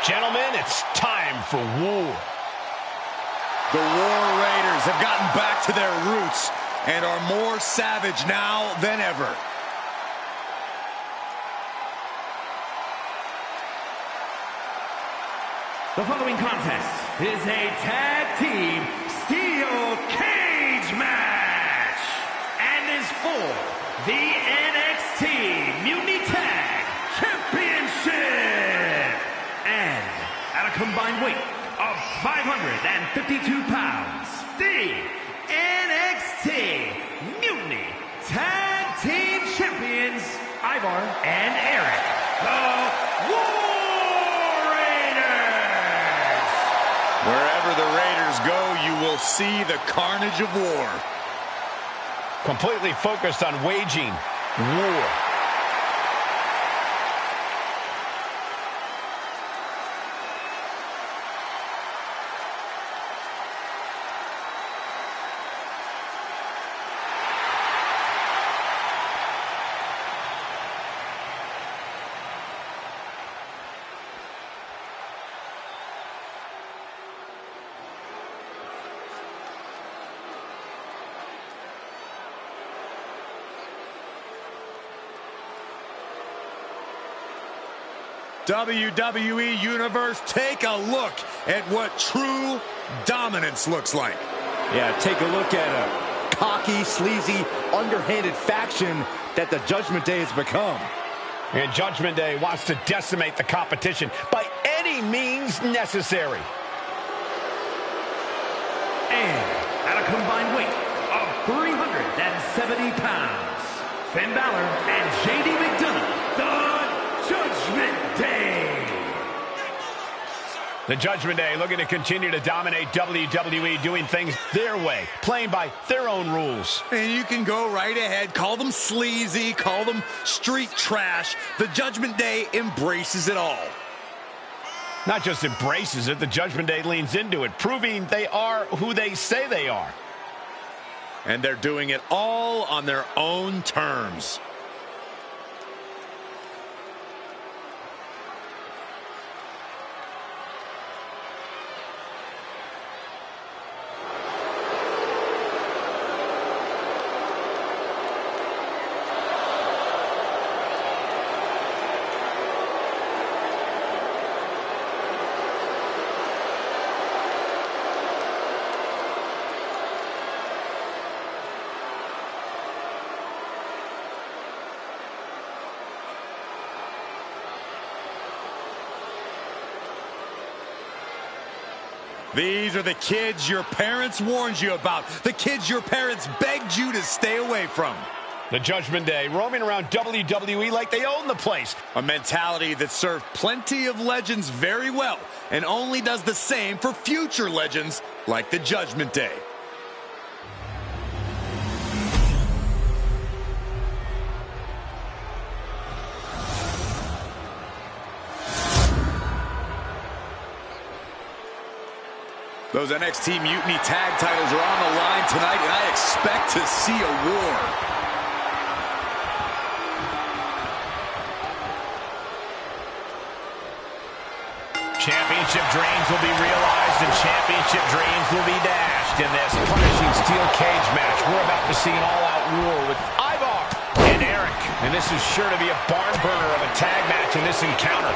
Gentlemen, it's time for war. The War Raiders have gotten back to their roots and are more savage now than ever. The following contest is a tag team steel cage match and is for the NXT Mutiny Tag Championship. And at a combined weight of 552 pounds, the NXT Mutiny Tag Team Champions, Ivar and Eric, the War. Wherever the Raiders go, you will see the carnage of war. Completely focused on waging war. WWE Universe, take a look at what true dominance looks like. Yeah, take a look at a cocky, sleazy, underhanded faction that the Judgment Day has become. And Judgment Day wants to decimate the competition by any means necessary. And at a combined weight of 370 pounds, Finn Balor and JD McDonough, the Judgment Day. The Judgment Day looking to continue to dominate WWE, doing things their way, playing by their own rules. And you can go right ahead, call them sleazy, call them street trash. The Judgment Day embraces it all. Not just embraces it, the Judgment Day leans into it, proving they are who they say they are. And they're doing it all on their own terms. These are the kids your parents warned you about. The kids your parents begged you to stay away from. The Judgment Day roaming around WWE like they own the place. A mentality that served plenty of legends very well and only does the same for future legends like the Judgment Day. Those NXT Mutiny Tag titles are on the line tonight, and I expect to see a war. Championship dreams will be realized and championship dreams will be dashed in this punishing steel cage match. We're about to see an all-out war with Ivar and Eric. And this is sure to be a barn burner of a tag match in this encounter.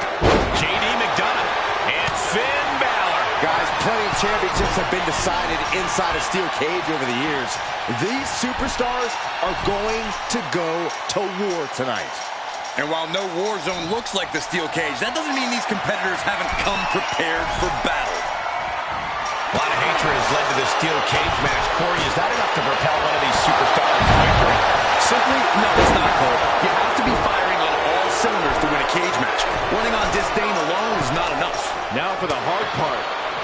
JD McDonough and Finn Balor. Guys, plenty of championships have been decided inside a steel cage over the years. These superstars are going to go to war tonight. And while no war zone looks like the steel cage, that doesn't mean these competitors haven't come prepared for battle. A lot of hatred has led to this steel cage match. Corey, is that enough to propel one of these superstars to victory? Simply, no, it's not, Cole. You have to be firing on all cylinders to win a cage match. Running on disdain alone is not enough. Now for the hard part.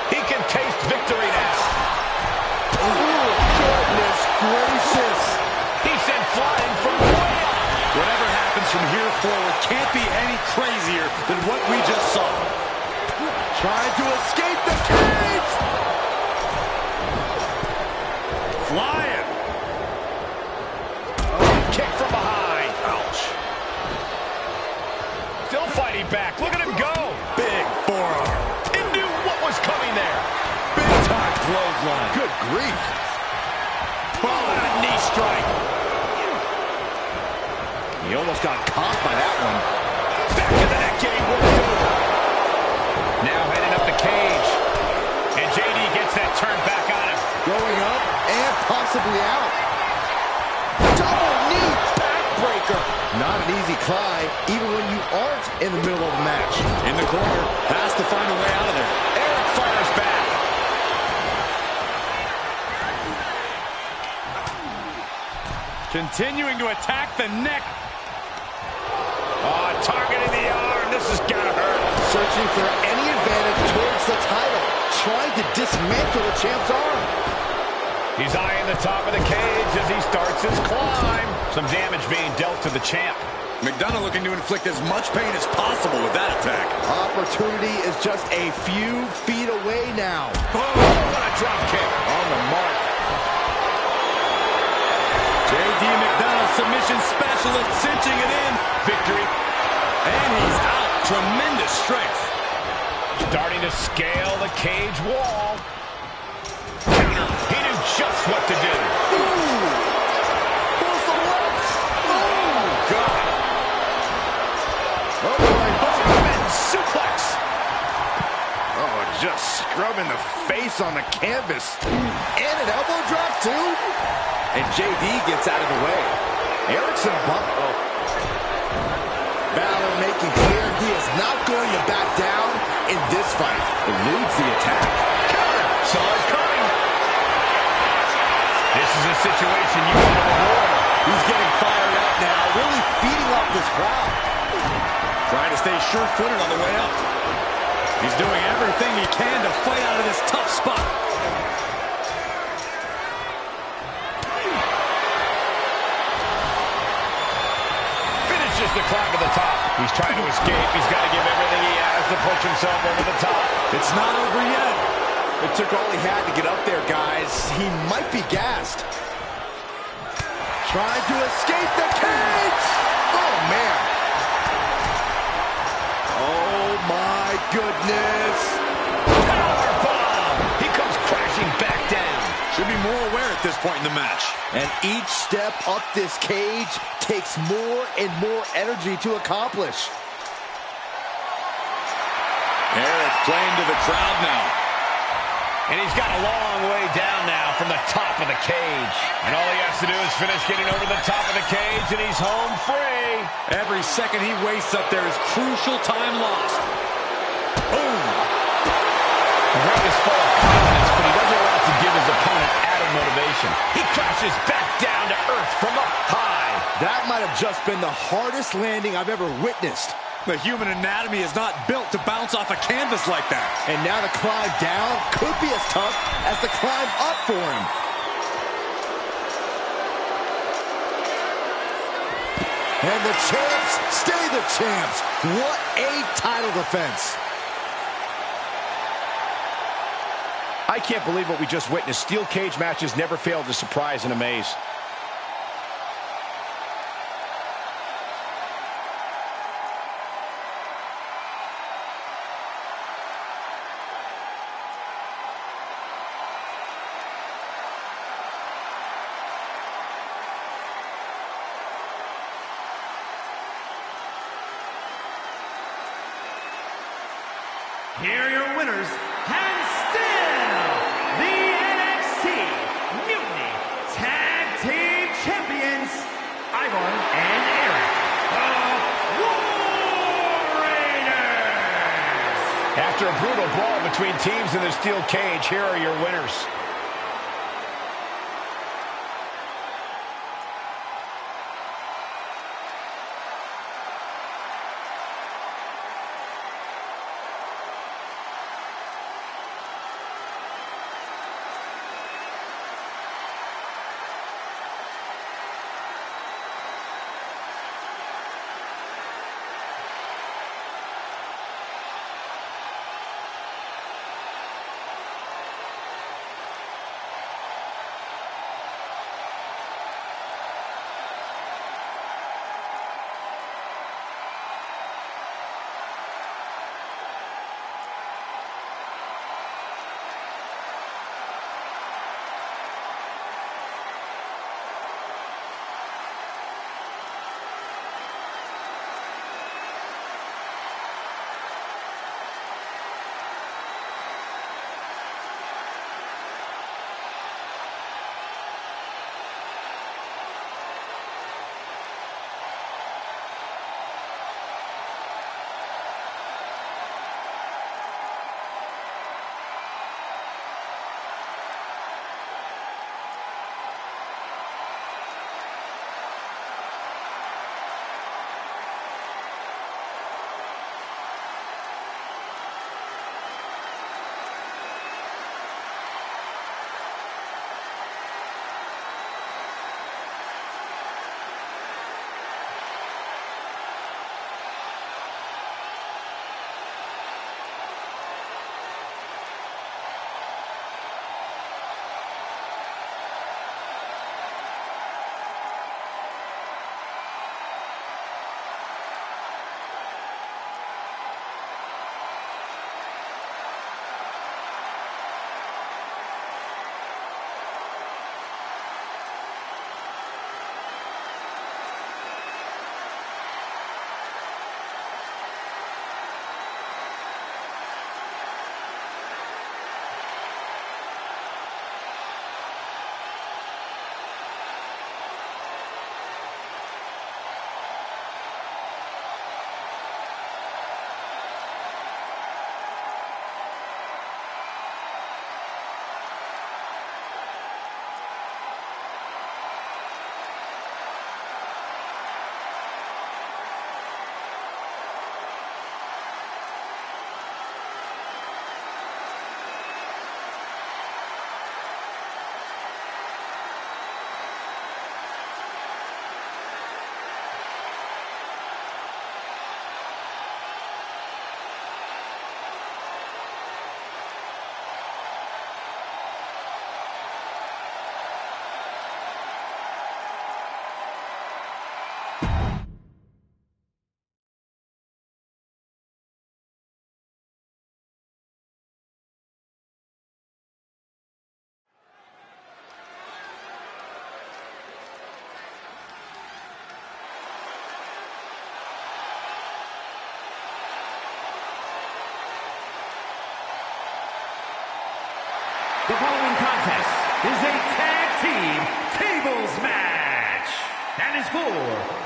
He can taste victory now. Oh, goodness gracious. He sent flying from way up. Whatever happens from here forward can't be any crazier than what we just saw. Trying to escape the cage. Flying. Oh, kick from behind. Ouch. Still fighting back. Look at him go. Big forearm. clothesline. Good grief. Oh, and a knee strike. He almost got caught by that one. Back of the neck getting worked over. Now heading up the cage. And JD gets that turn back on him. Going up and possibly out. Double knee backbreaker. Not an easy climb, even when you aren't in the middle of a match. In the corner, has to find a way out of there. Eric fires back. Continuing to attack the neck. Oh, targeting the arm. This is gonna hurt. Searching for any advantage towards the title. Trying to dismantle the champ's arm. He's eyeing the top of the cage as he starts his climb. Some damage being dealt to the champ. McDonough looking to inflict as much pain as possible with that attack. Opportunity is just a few feet away now. Oh, what a drop kick. On the mark. J.D. McDonough, submission specialist, cinching it in. Victory. And he's out. Tremendous strength. Starting to scale the cage wall. Counter. He knew just what to do. Ooh. Pulls the lips. Oh, God. Oh, boy. German suplex. Oh, just scrubbing the face on the canvas. And an elbow drop, too. And JD gets out of the way. Erickson Balor making clear he is not going to back down in this fight. Eludes the attack. Counter. Saw it coming. This is a situation you want to avoid. He's getting fired up now, really feeding off this crowd. Trying to stay sure-footed on the way up. He's doing everything he can to fight out of this tough spot. Finishes the climb to the top. He's trying to escape. He's got to give everything he has to push himself over the top. It's not over yet. It took all he had to get up there, guys. He might be gassed. Trying to escape the cage. Oh, man. Oh, my goodness. Powerbomb. He comes crashing back down. Should be more aware at this point in the match. And each step up this cage takes more and more energy to accomplish. Eric playing to the crowd now. And he's got a long way down now from the top of the cage. And all he has to do is finish getting over the top of the cage, and he's home free. Every second he wastes up there is crucial time lost. Boom! The ring is full of confidence, but he doesn't want to give his opponent added motivation. He crashes back down to earth from up high. That might have just been the hardest landing I've ever witnessed. The human anatomy is not built to bounce off a canvas like that. And now the climb down could be as tough as the climb up for him. And the champs stay the champs. What a title defense. I can't believe what we just witnessed. Steel cage matches never fail to surprise and amaze. Here are your winners, and still the NXT Mutiny Tag Team Champions, Ivar and Eric, the War Raiders. After a brutal brawl between teams in the steel cage, here are your winners. following contest is a tag team tables match and is for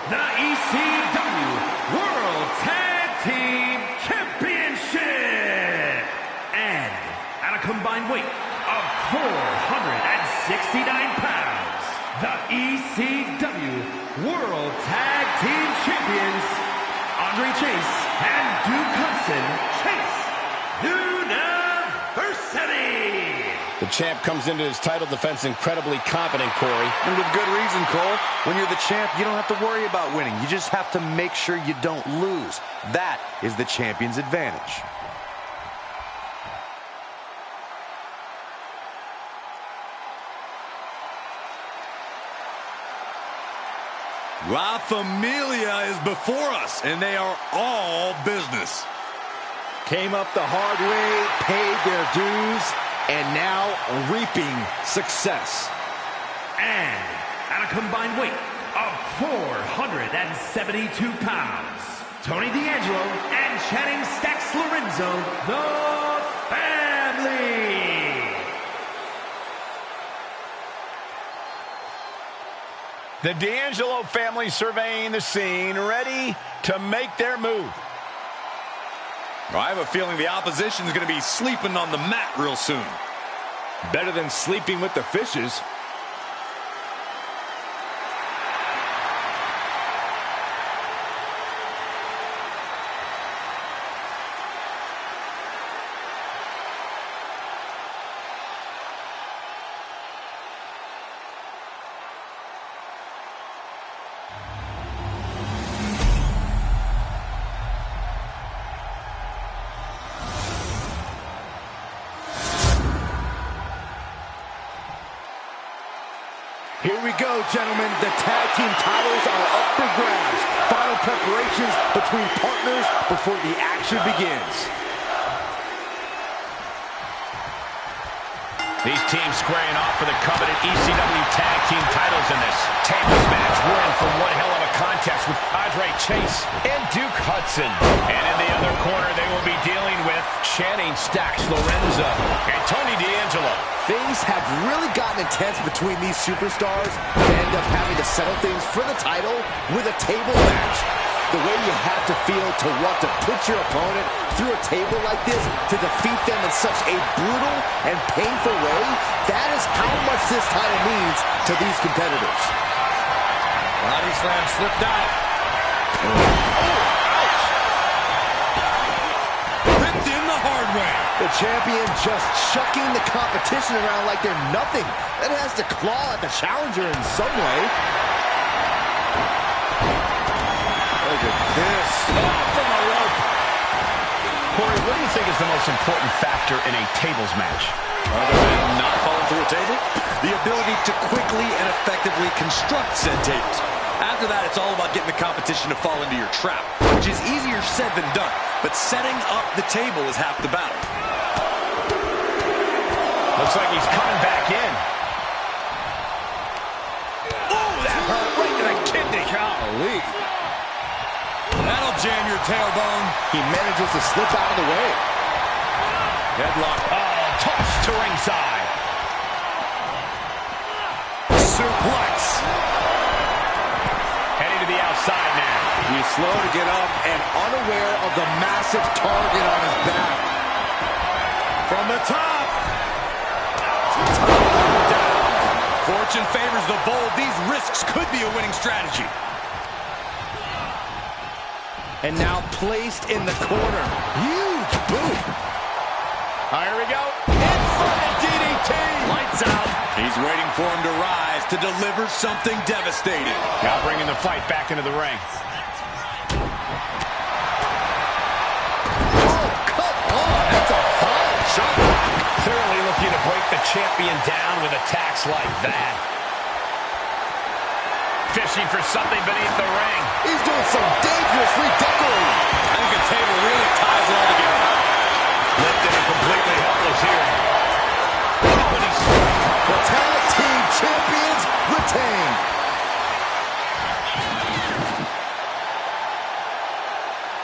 the ECW World Tag Team Championship. And at a combined weight of 469 pounds, the ECW World Tag Team Champions, Andre Chase and Duke Hudson, Chase University. The champ comes into his title defense incredibly confident, Corey. And with good reason, Cole. When you're the champ, you don't have to worry about winning. You just have to make sure you don't lose. That is the champion's advantage. La Familia is before us, and they are all business. Came up the hard way, paid their dues, and now reaping success. And at a combined weight of 472 pounds, Tony D'Angelo and Channing Stacks Lorenzo, the family. The D'Angelo family surveying the scene, ready to make their move. I have a feeling the opposition is going to be sleeping on the mat real soon. Better than sleeping with the fishes. Here we go, gentlemen. The tag team titles are up for grabs. Final preparations between partners before the action begins. These teams squaring off for the coveted ECW tag team titles in this tables match. We're in for one hell of a contest with Andre Chase and Duke Hudson. And in the other corner, they will be dealing with Channing Stacks Lorenzo and Tony D'Angelo. Things have really gotten intense between these superstars. They end up having to settle things for the title with a table match. The way you have to feel to want to put your opponent through a table like this to defeat them in such a brutal and painful way, that is how much this title means to these competitors. Body slam slipped out. Ripped in the hard way. The champion just chucking the competition around like they're nothing. That has to claw at the challenger in some way. Look at this. Off from the rope. Corey, what do you think is the most important factor in a tables match? Other than not falling through a table? The ability to quickly and effectively construct said tables. After that, it's all about getting the competition to fall into your trap, which is easier said than done. But setting up the table is half the battle. Looks like he's coming back in. Oh, that hurt right to the kidney. Golly. That'll jam your tailbone. He manages to slip out of the way. Headlock. Oh, tossed to ringside. Suplex. Heading to the outside now. He's slow to get up and unaware of the massive target on his back. From the top. Down. Fortune favors the bold. These risks could be a winning strategy. And now placed in the corner. Huge boot. Here we go. Inside DDT. Lights out. He's waiting for him to rise to deliver something devastating. Now bringing the fight back into the ring. Oh, come on. That's a fine shot. Clearly looking to break the champion down with attacks like that. Fishing for something beneath the ring. He's doing some dangerous redecorating. I think a table really ties it all together. Lifted and completely helpless here. Oh, and he's... The tag team champions retain.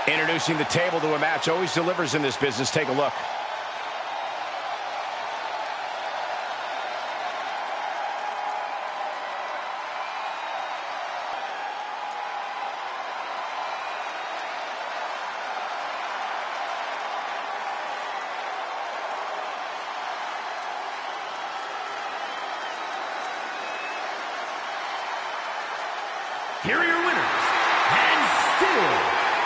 Introducing the table to a match always delivers in this business. Take a look. here are your winners, and still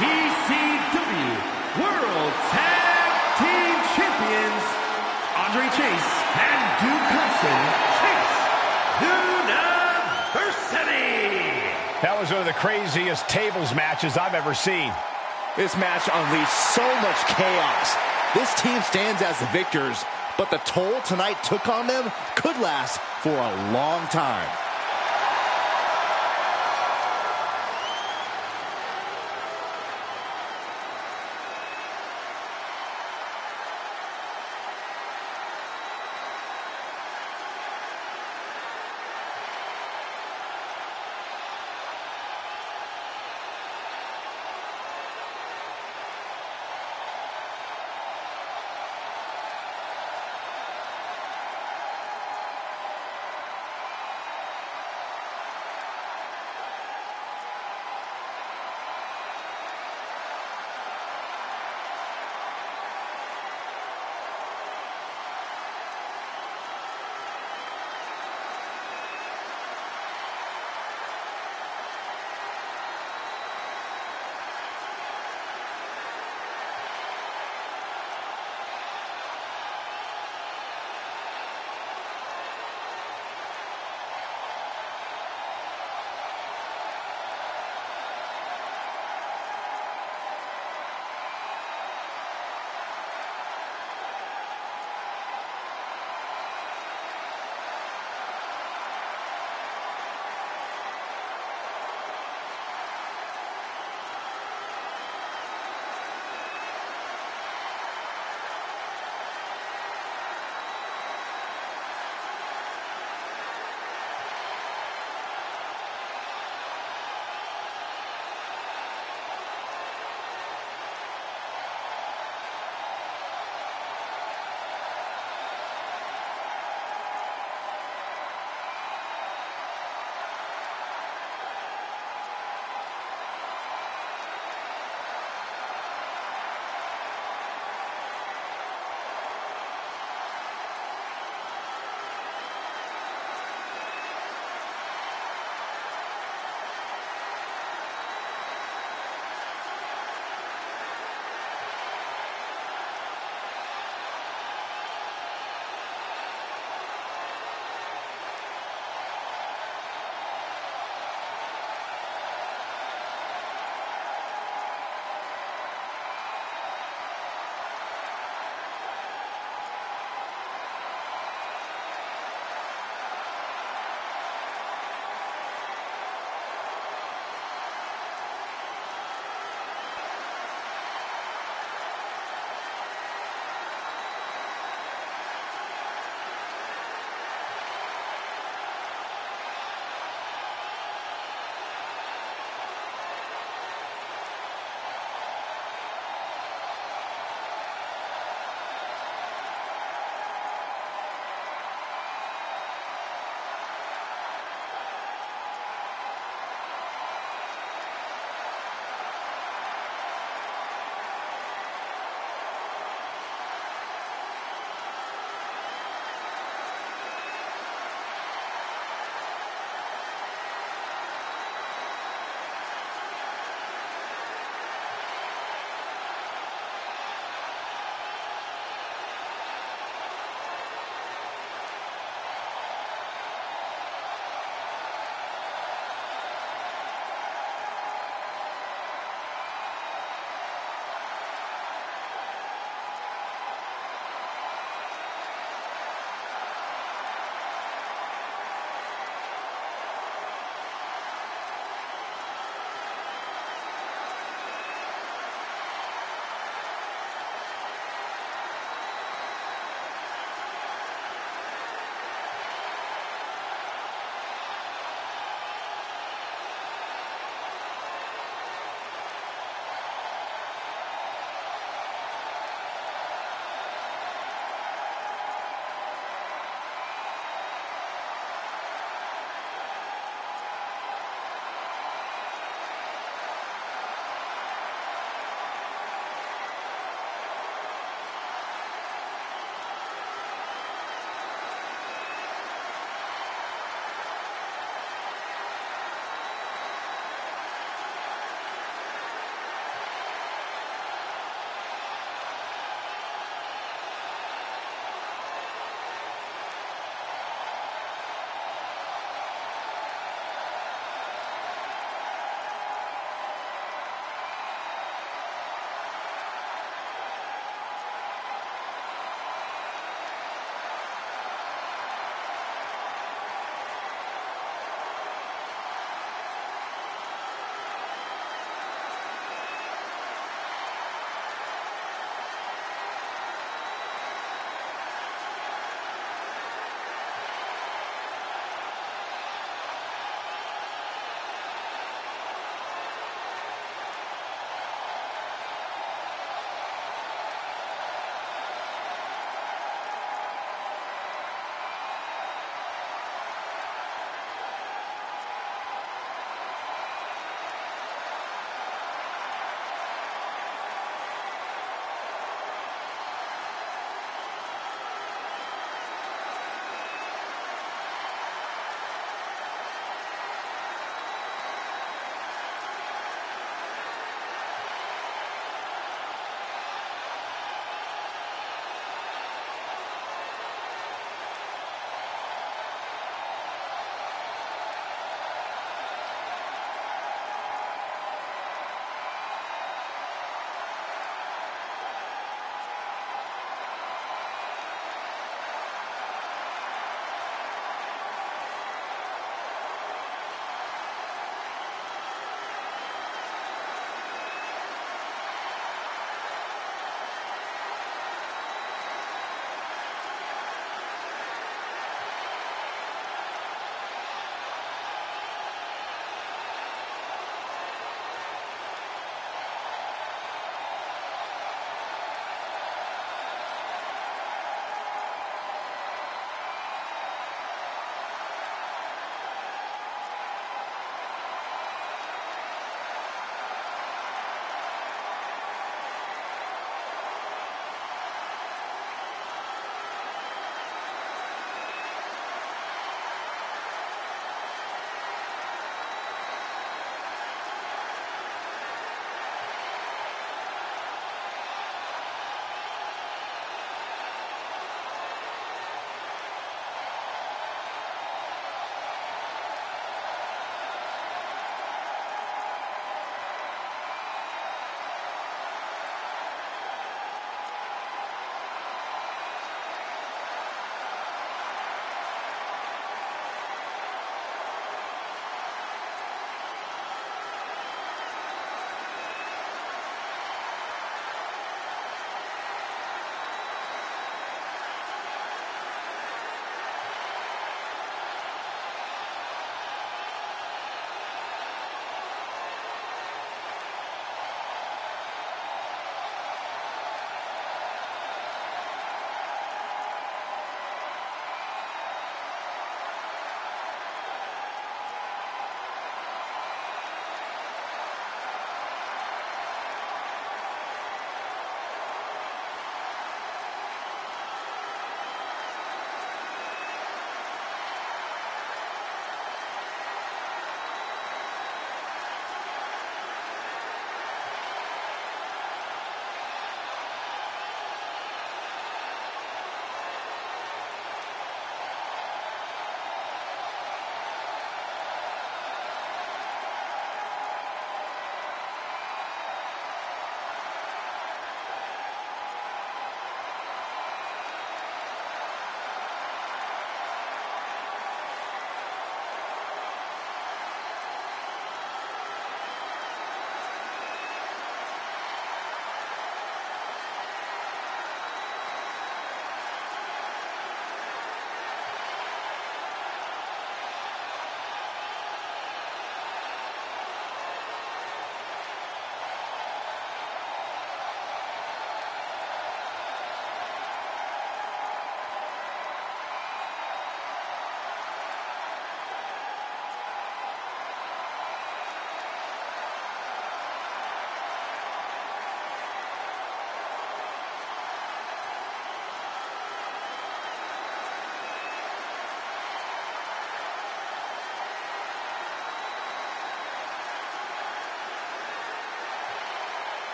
ECW World Tag Team Champions, Andre Chase and Duke Hudson, Chase University. That was one of the craziest tables matches I've ever seen. This match unleashed so much chaos. This team stands as the victors, but the toll tonight took on them could last for a long time.